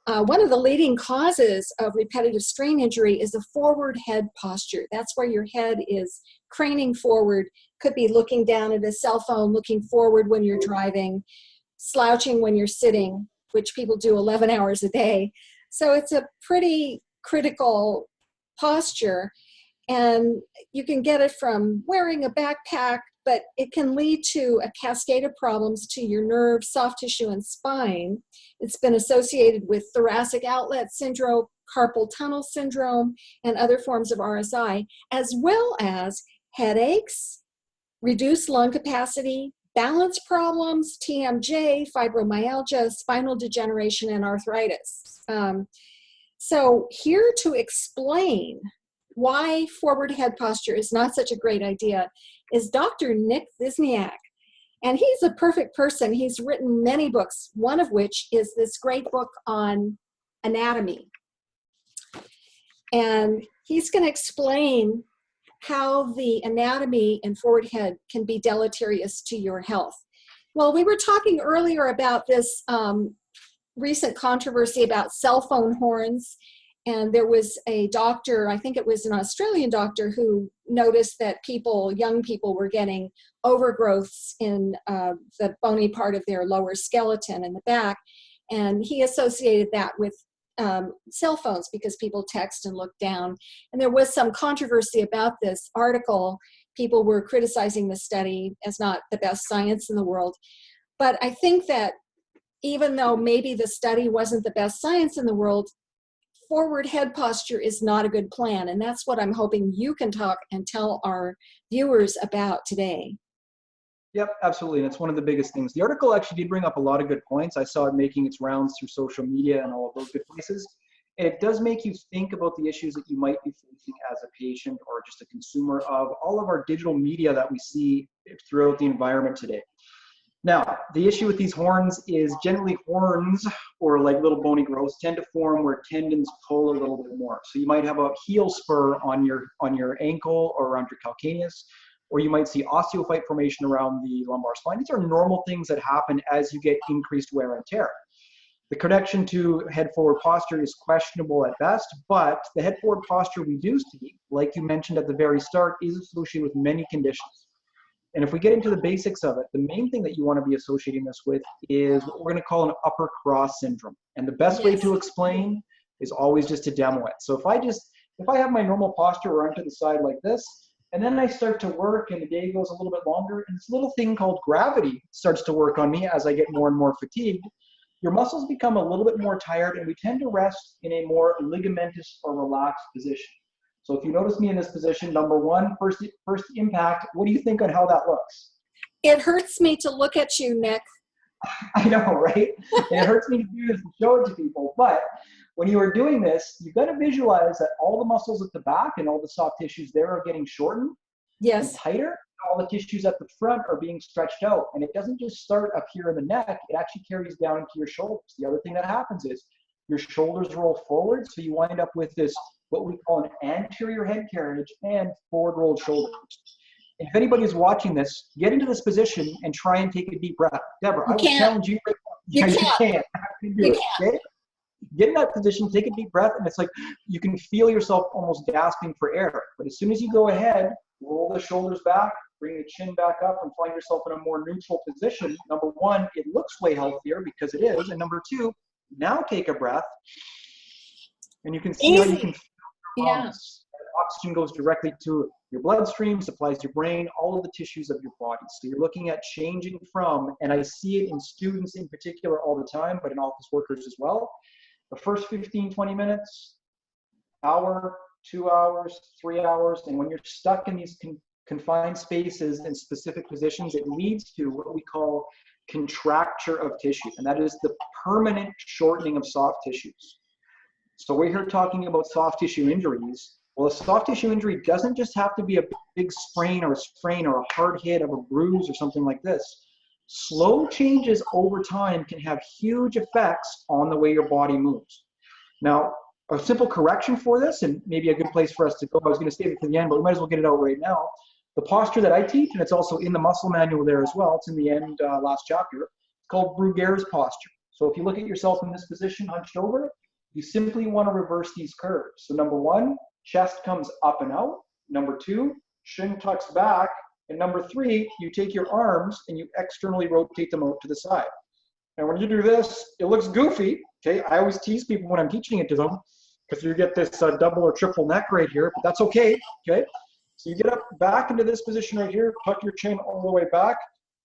one of the leading causes of repetitive strain injury is a forward head posture. That's where your head is craning forward, could be looking down at a cell phone, looking forward when you're driving, slouching when you're sitting, which people do 11 hours a day. So it's a pretty critical posture, and you can get it from wearing a backpack, but it can lead to a cascade of problems to your nerves, soft tissue, and spine. It's been associated with thoracic outlet syndrome, carpal tunnel syndrome, and other forms of RSI, as well as headaches, reduced lung capacity, balance problems, TMJ, fibromyalgia, spinal degeneration, and arthritis. So here to explain why forward head posture is not such a great idea is Dr. Nik Vizniak. And he's a perfect person. He's written many books, one of which is this great book on anatomy. And he's going to explain how the anatomy and forward head can be deleterious to your health. Well, we were talking earlier about this recent controversy about cell phone horns, and there was a doctor, I think it was an Australian doctor, who noticed that young people were getting overgrowths in the bony part of their lower skeleton in the back, and he associated that with cell phones because people text and look down. And there was some controversy about this article. People were criticizing the study as not the best science in the world. But I think that even though maybe the study wasn't the best science in the world, forward head posture is not a good plan. And that's what I'm hoping you can talk and tell our viewers about today. Yep, absolutely. And it's one of the biggest things. The article actually did bring up a lot of good points. I saw it making its rounds through social media and all of those good places. And it does make you think about the issues that you might be facing as a patient or just a consumer of all of our digital media that we see throughout the environment today. Now, the issue with these horns is generally horns or like little bony growths tend to form where tendons pull a little bit more. So you might have a heel spur on your ankle or around your calcaneus, or you might see osteophyte formation around the lumbar spine. These are normal things that happen as you get increased wear and tear. The connection to head forward posture is questionable at best, but the head forward posture we do see, like you mentioned at the very start, is associated with many conditions. And if we get into the basics of it, the main thing that you want to be associating this with is what we're going to call an upper cross syndrome. And the best way to explain is always just to demo it. So if I have my normal posture where I'm to the side like this, and then I start to work and the day goes a little bit longer, and this little thing called gravity starts to work on me as I get more and more fatigued, your muscles become a little bit more tired, and we tend to rest in a more ligamentous or relaxed position. So if you notice me in this position, number one, first impact, what do you think on how that looks? It hurts me to look at you, Nik. I know, right? And it hurts me to do this and show it to people. But when you are doing this, you've got to visualize that all the muscles at the back and all the soft tissues there are getting shortened and tighter. All the tissues at the front are being stretched out. And it doesn't just start up here in the neck. It actually carries down into your shoulders. The other thing that happens is your shoulders roll forward. So you wind up with this, what we call an anterior head carriage and forward rolled shoulders. If anybody's watching this, get into this position and try and take a deep breath. Deborah, I will challenge you right now. You can't. Okay? Get in that position, take a deep breath, and it's like you can feel yourself almost gasping for air. But as soon as you go ahead, roll the shoulders back, bring the chin back up, and find yourself in a more neutral position. Number one, it looks way healthier because it is. And number two, now take a breath, and you can see how you can feel your lungs. Oxygen goes directly to your bloodstream, supplies your brain, all of the tissues of your body. So you're looking at changing from, and I see it in students in particular all the time, but in office workers as well, the first 15, 20 minutes, hour, 2 hours, 3 hours, and when you're stuck in these confined spaces in specific positions, it leads to what we call contracture of tissue, and that is the permanent shortening of soft tissues. So we're here talking about soft tissue injuries. Well, a soft tissue injury doesn't just have to be a big sprain or a hard hit of a bruise or something like this. Slow changes over time can have huge effects on the way your body moves. Now, a simple correction for this, and maybe a good place for us to go, I was going to save it for the end, but we might as well get it out right now. The posture that I teach, and it's also in the muscle manual there as well, it's in the end, last chapter, it's called Brugger's posture. So if you look at yourself in this position, hunched over, you simply want to reverse these curves. So number one, chest comes up and out. Number two, shin tucks back. And number three, you take your arms and you externally rotate them out to the side. And when you do this, it looks goofy. Okay, I always tease people when I'm teaching it to them because you get this double or triple neck right here, but that's okay. Okay, so you get up back into this position right here, tuck your chin all the way back,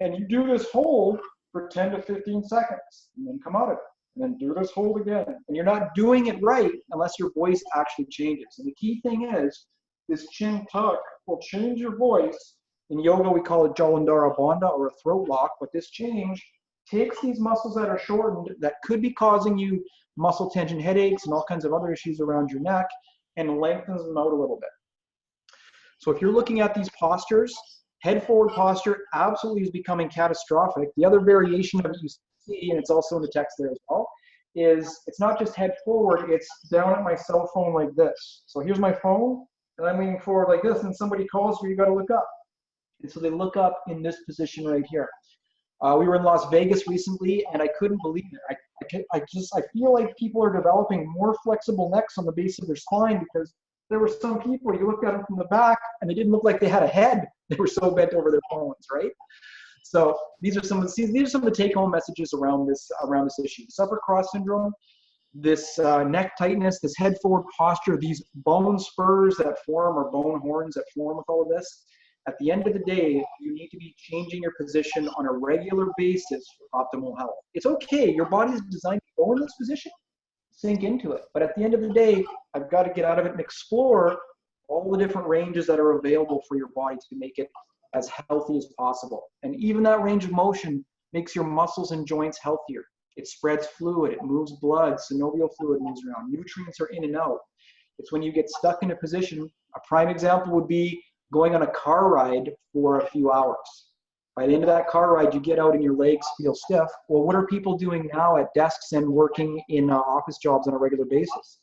and you do this hold for 10 to 15 seconds, and then come out of it. And then do this hold again. And you're not doing it right unless your voice actually changes. And the key thing is, this chin tuck will change your voice. In yoga, we call it Jalandhara Bandha, or a throat lock, but this change takes these muscles that are shortened that could be causing you muscle tension headaches and all kinds of other issues around your neck and lengthens them out a little bit. So if you're looking at these postures, head forward posture absolutely is becoming catastrophic. The other variation of it you see, and it's also in the text there as well, is it's not just head forward, it's down at my cell phone like this. So here's my phone, and I'm leaning forward like this, and somebody calls you, you gotta look up. And so they look up in this position right here. We were in Las Vegas recently, and I couldn't believe it. I feel like people are developing more flexible necks on the base of their spine, because there were some people, you looked at them from the back, and they didn't look like they had a head. They were so bent over their phones, right? So these are some of the take-home messages around this issue. This upper cross syndrome, this neck tightness, this head forward posture, these bone spurs that form, or bone horns that form with all of this. At the end of the day, you need to be changing your position on a regular basis for optimal health. It's okay, your body is designed to go in this position, sink into it. But at the end of the day, I've got to get out of it and explore all the different ranges that are available for your body to make it as healthy as possible. And even that range of motion makes your muscles and joints healthier. It spreads fluid, it moves blood, synovial fluid moves around, nutrients are in and out. It's when you get stuck in a position, a prime example would be going on a car ride for a few hours. By the end of that car ride, you get out and your legs feel stiff. Well, what are people doing now at desks and working in office jobs on a regular basis?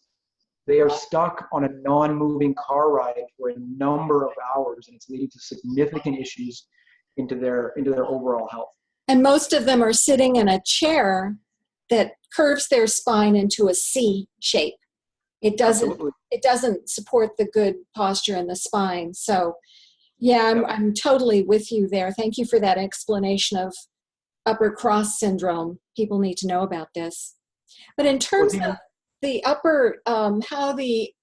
They are stuck on a non-moving car ride for a number of hours, and it's leading to significant issues into their overall health. And most of them are sitting in a chair that curves their spine into a C shape. It doesn't support the good posture in the spine. So yeah, I'm totally with you there. Thank you for that explanation of upper cross syndrome. People need to know about this. But in terms of the upper, how the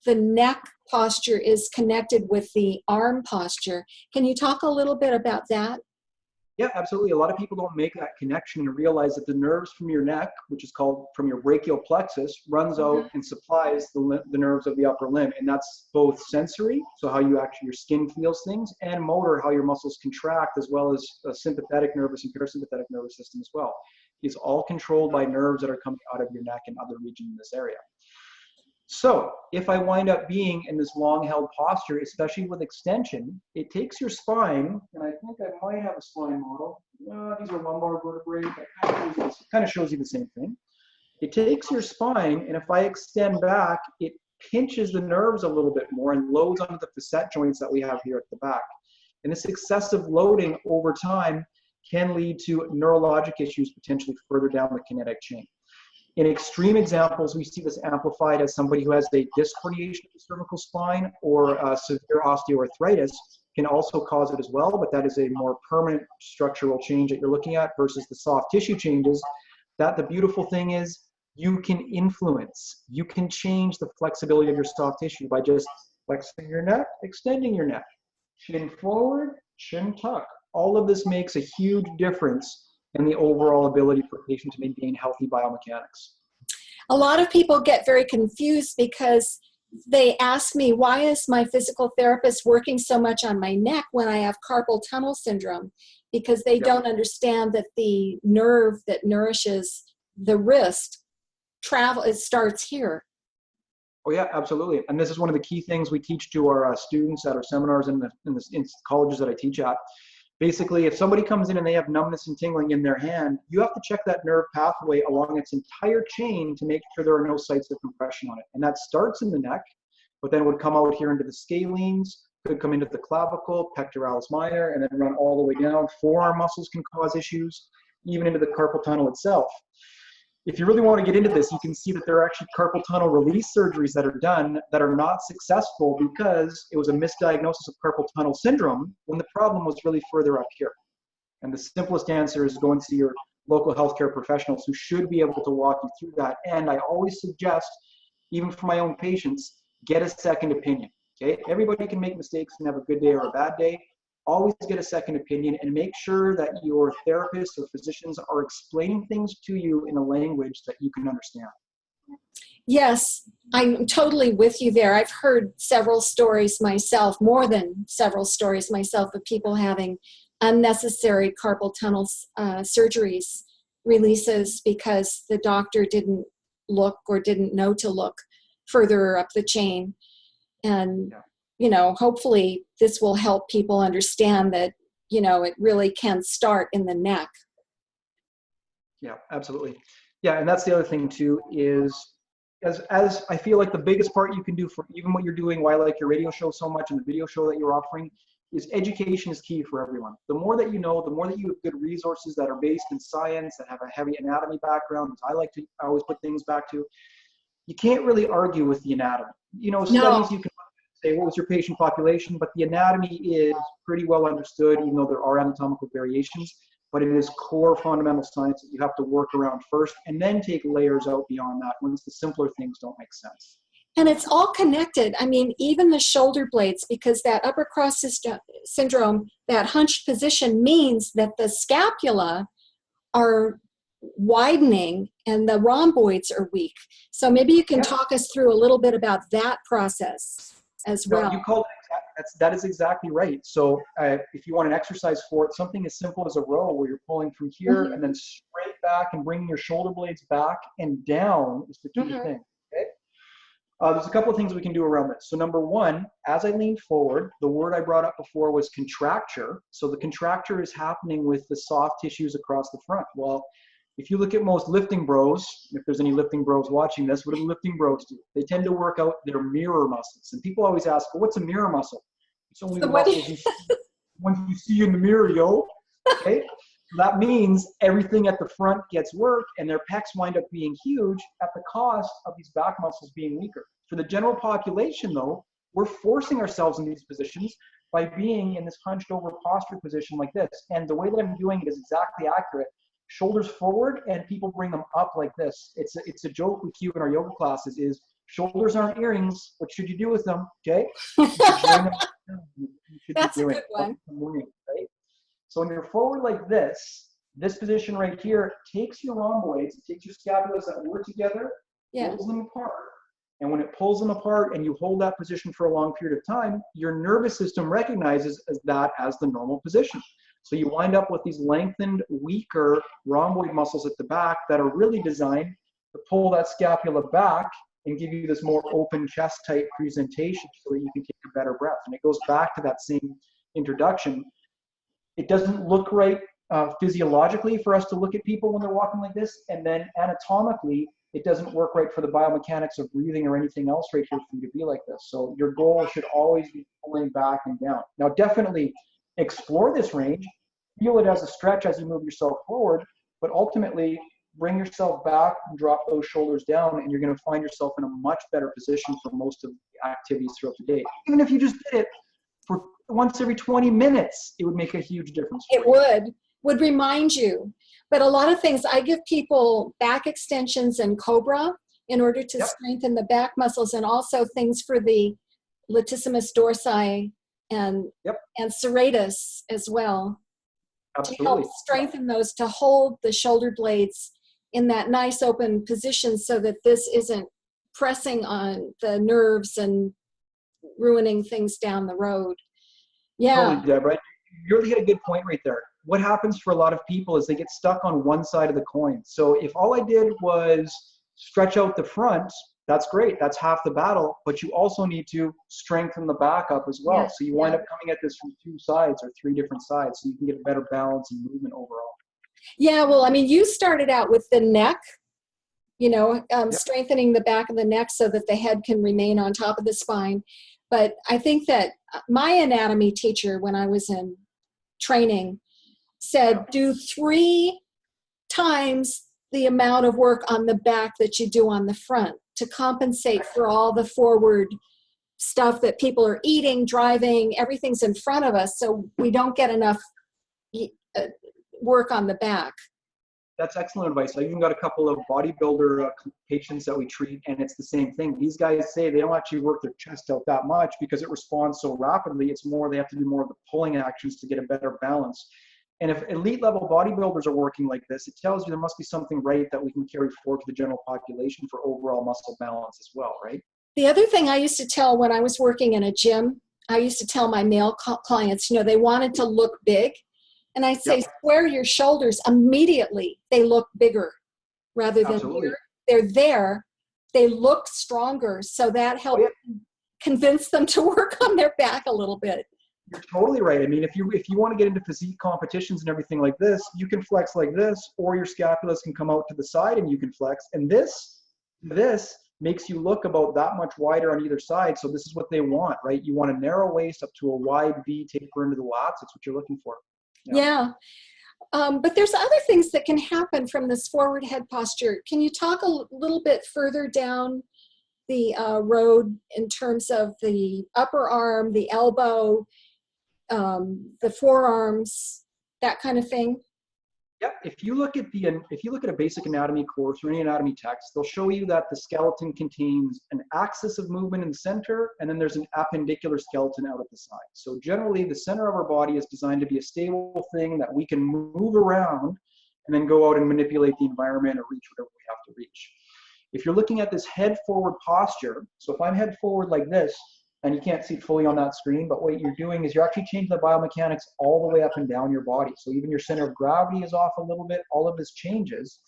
neck posture is connected with the arm posture, can you talk a little bit about that? Yeah, absolutely. A lot of people don't make that connection and realize that the nerves from your neck, which is called from your brachial plexus, runs out and supplies the nerves of the upper limb. And that's both sensory, so how your skin feels things, and motor, how your muscles contract, as well as a sympathetic nervous and parasympathetic nervous system as well. It's all controlled by nerves that are coming out of your neck and other regions in this area. So if I wind up being in this long held posture, especially with extension, it takes your spine, and I think I might have a spine model. These are lumbar vertebrae, but kind of shows you the same thing. It takes your spine, and if I extend back, it pinches the nerves a little bit more and loads onto the facet joints that we have here at the back. And this excessive loading over time can lead to neurologic issues potentially further down the kinetic chain. In extreme examples, we see this amplified as somebody who has a disc herniation of the cervical spine, or severe osteoarthritis can also cause it as well, but that is a more permanent structural change that you're looking at versus the soft tissue changes. That the beautiful thing is you can influence, you can change the flexibility of your soft tissue by just flexing your neck, extending your neck, chin forward, chin tuck. All of this makes a huge difference and the overall ability for a patient to maintain healthy biomechanics. A lot of people get very confused because they ask me, why is my physical therapist working so much on my neck when I have carpal tunnel syndrome? Because they don't understand that the nerve that nourishes the wrist it starts here. Oh yeah, absolutely. And this is one of the key things we teach to our students at our seminars in the colleges that I teach at. Basically, if somebody comes in and they have numbness and tingling in their hand, you have to check that nerve pathway along its entire chain to make sure there are no sites of compression on it. And that starts in the neck, but then would come out here into the scalenes, could come into the clavicle, pectoralis minor, and then run all the way down. Forearm muscles can cause issues. even into the carpal tunnel itself. If you really want to get into this, you can see that there are actually carpal tunnel release surgeries that are done that are not successful because it was a misdiagnosis of carpal tunnel syndrome when the problem was really further up here. And the simplest answer is go and see your local healthcare professionals who should be able to walk you through that. And I always suggest, even for my own patients, get a second opinion. Okay, everybody can make mistakes and have a good day or a bad day. Always get a second opinion and make sure that your therapists or physicians are explaining things to you in a language that you can understand. Yes, I'm totally with you there. I've heard several stories myself, more than several stories myself, of people having unnecessary carpal tunnel surgeries, releases, because the doctor didn't look or didn't know to look further up the chain. And hopefully this will help people understand that, it really can start in the neck. Yeah, absolutely. Yeah, and that's the other thing too, is as I feel like the biggest part you can do for even what you're doing, why I like your radio show so much and the video show that you're offering, is education is key for everyone. The more that you know, the more that you have good resources that are based in science, that have a heavy anatomy background, as I always put things back to, you can't really argue with the anatomy. Studies you can say, what was your patient population? But the anatomy is pretty well understood, even though there are anatomical variations. But it is core fundamental science that you have to work around first and then take layers out beyond that once the simpler things don't make sense. And it's all connected. I mean, even the shoulder blades, because that upper cross syndrome, that hunched position means that the scapula are widening and the rhomboids are weak. So maybe you can talk us through a little bit about that process as well. You called it, that is exactly right. So if you want an exercise for it, something as simple as a row where you're pulling from here and then straight back and bringing your shoulder blades back and down is the key thing. Okay? There's a couple of things we can do around this. So number one, as I lean forward, the word I brought up before was contracture. So the contracture is happening with the soft tissues across the front. Well, if you look at most lifting bros, if there's any lifting bros watching this, what do the lifting bros do? They tend to work out their mirror muscles. And people always ask, well, what's a mirror muscle? It's only the muscles you see in the mirror, yo. Okay? That means everything at the front gets work and their pecs wind up being huge at the cost of these back muscles being weaker. For the general population, though, we're forcing ourselves in these positions by being in this hunched over posture position like this. And the way that I'm doing it is exactly accurate. Shoulders forward, and people bring them up like this. It's a joke we cue in our yoga classes is shoulders aren't earrings. What should you do with them? Okay? That's a good one. Right? So when you're forward like this position right here takes your rhomboids, it takes your scapulas that work together, pulls them apart. And when it pulls them apart and you hold that position for a long period of time, your nervous system recognizes that as the normal position. So you wind up with these lengthened, weaker rhomboid muscles at the back that are really designed to pull that scapula back and give you this more open chest type presentation so that you can take a better breath. And it goes back to that same introduction. It doesn't look right physiologically for us to look at people when they're walking like this, and then anatomically, it doesn't work right for the biomechanics of breathing or anything else right here for you to be like this. So your goal should always be pulling back and down. Now, definitely explore this range, feel it as a stretch as you move yourself forward, but ultimately bring yourself back and drop those shoulders down, and you're going to find yourself in a much better position for most of the activities throughout the day. Even if you just did it for once every 20 minutes, it would make a huge difference. It would remind you. But a lot of things, I give people back extensions and cobra in order to strengthen the back muscles, and also things for the latissimus dorsi and serratus as well. Absolutely. To help strengthen those, to hold the shoulder blades in that nice open position so that this isn't pressing on the nerves and ruining things down the road. Yeah. Totally, Deborah. You really hit a good point right there. What happens for a lot of people is they get stuck on one side of the coin. So if all I did was stretch out the front, that's great. That's half the battle. But you also need to strengthen the back up as well. So you wind up coming at this from two sides or three different sides so you can get a better balance and movement overall. Yeah, well, I mean, you started out with the neck, strengthening the back of the neck so that the head can remain on top of the spine. But I think that my anatomy teacher, when I was in training, said do 3 times the amount of work on the back that you do on the front to compensate for all the forward stuff that people are eating, driving, everything's in front of us, so we don't get enough work on the back. That's excellent advice. I even got a couple of bodybuilder patients that we treat, and it's the same thing. These guys say they don't actually work their chest out that much because it responds so rapidly. It's more, they have to do more of the pulling actions to get a better balance. And if elite level bodybuilders are working like this, it tells you there must be something right that we can carry forward to the general population for overall muscle balance as well, right? The other thing I used to tell when I was working in a gym, I used to tell my male clients, they wanted to look big. And I'd say, square your shoulders. Immediately, they look bigger rather than bigger. They're there. They look stronger. So that helped convince them to work on their back a little bit. You're totally right. I mean, if you want to get into physique competitions and everything like this, you can flex like this, or your scapulas can come out to the side and you can flex. And this makes you look about that much wider on either side. So this is what they want, right? You want a narrow waist up to a wide V taper into the lats. That's what you're looking for. Yeah. But there's other things that can happen from this forward head posture. Can you talk a little bit further down the road in terms of the upper arm, the elbow, the forearms, that kind of thing? Yep. If you look at a basic anatomy course or any anatomy text, they'll show you that the skeleton contains an axis of movement in the center, and then there's an appendicular skeleton out at the side. So generally, the center of our body is designed to be a stable thing that we can move around and then go out and manipulate the environment or reach whatever we have to reach. If you're looking at this head forward posture, so if I'm head forward like this, and you can't see it fully on that screen, but what you're doing is you're actually changing the biomechanics all the way up and down your body. So even your center of gravity is off a little bit, all of this changes.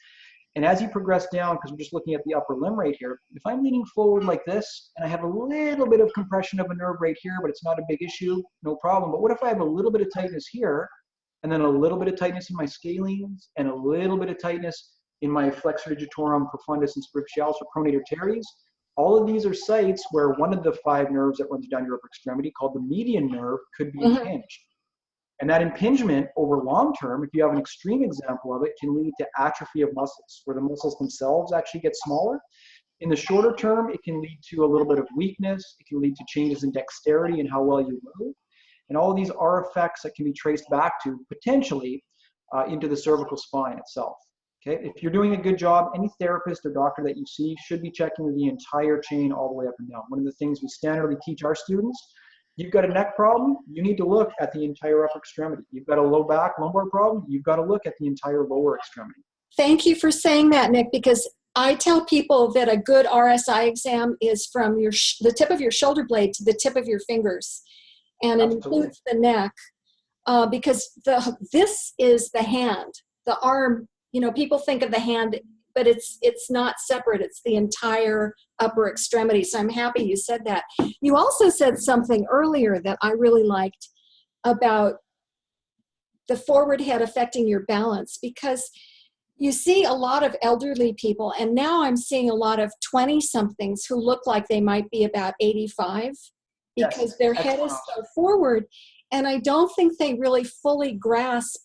And as you progress down, because we're just looking at the upper limb right here, if I'm leaning forward like this, and I have a little bit of compression of a nerve right here, but it's not a big issue, no problem. But what if I have a little bit of tightness here, and then a little bit of tightness in my scalenes, and a little bit of tightness in my flexor digitorum profundus and superficialis or pronator teres? All of these are sites where one of the 5 nerves that runs down your upper extremity, called the median nerve, could be impinged. And that impingement over long term, if you have an extreme example of it, can lead to atrophy of muscles, where the muscles themselves actually get smaller. In the shorter term, it can lead to a little bit of weakness. It can lead to changes in dexterity and how well you move. And all of these are effects that can be traced back to, potentially, into the cervical spine itself. Okay, if you're doing a good job, any therapist or doctor that you see should be checking the entire chain all the way up and down. One of the things we standardly teach our students, you've got a neck problem, you need to look at the entire upper extremity. You've got a low back, lumbar problem, you've got to look at the entire lower extremity. Thank you for saying that, Nick, because I tell people that a good RSI exam is from the tip of your shoulder blade to the tip of your fingers. And it includes the neck, because this is the hand, the arm. People think of the hand, but it's not separate. It's the entire upper extremity. So I'm happy you said that. You also said something earlier that I really liked about the forward head affecting your balance, because you see a lot of elderly people, and now I'm seeing a lot of 20-somethings who look like they might be about 85 because their head is so forward. And I don't think they really fully grasp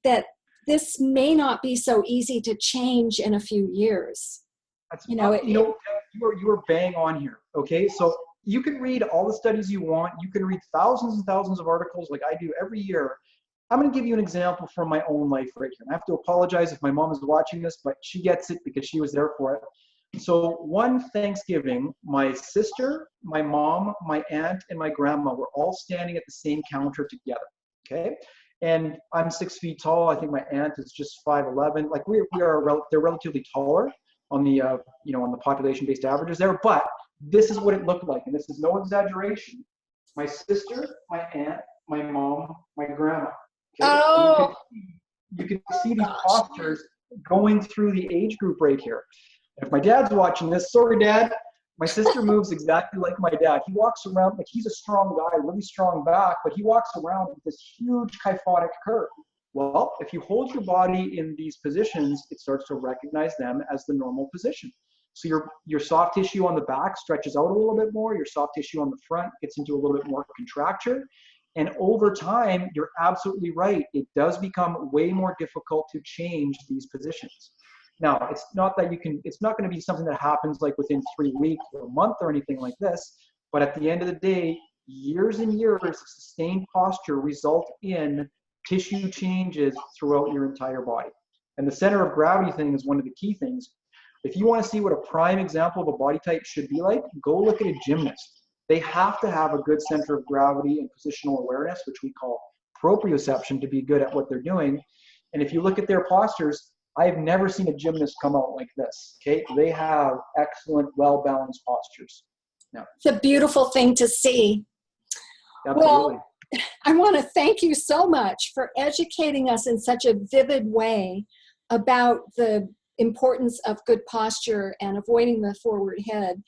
that this may not be so easy to change in a few years. You are bang on here. Okay, so you can read all the studies you want. You can read thousands and thousands of articles like I do every year. I'm going to give you an example from my own life right here. I have to apologize if my mom is watching this, but she gets it because she was there for it. So one Thanksgiving, my sister, my mom, my aunt, and my grandma were all standing at the same counter together. Okay. And I'm 6 feet tall. I think my aunt is just 5'11". Like they're relatively taller on the on the population-based averages there. But this is what it looked like, and this is no exaggeration. My sister, my aunt, my mom, my grandma. Okay? Oh. You can see these postures going through the age group right here. If my dad's watching this, sorry, Dad. My sister moves exactly like my dad. He walks around like he's a strong guy, really strong back, but he walks around with this huge kyphotic curve. Well, if you hold your body in these positions, it starts to recognize them as the normal position. So your soft tissue on the back stretches out a little bit more. Your soft tissue on the front gets into a little bit more contracture. And over time, you're absolutely right. It does become way more difficult to change these positions. Now, it's not that it's not going to be something that happens like within 3 weeks or a month or anything like this. But at the end of the day, years and years of sustained posture result in tissue changes throughout your entire body. And the center of gravity thing is one of the key things. If you want to see what a prime example of a body type should be like, go look at a gymnast. They have to have a good center of gravity and positional awareness, which we call proprioception, to be good at what they're doing. And if you look at their postures, I've never seen a gymnast come out like this. Okay, they have excellent, well-balanced postures. Yeah. It's a beautiful thing to see. Absolutely. Well, I want to thank you so much for educating us in such a vivid way about the importance of good posture and avoiding the forward head.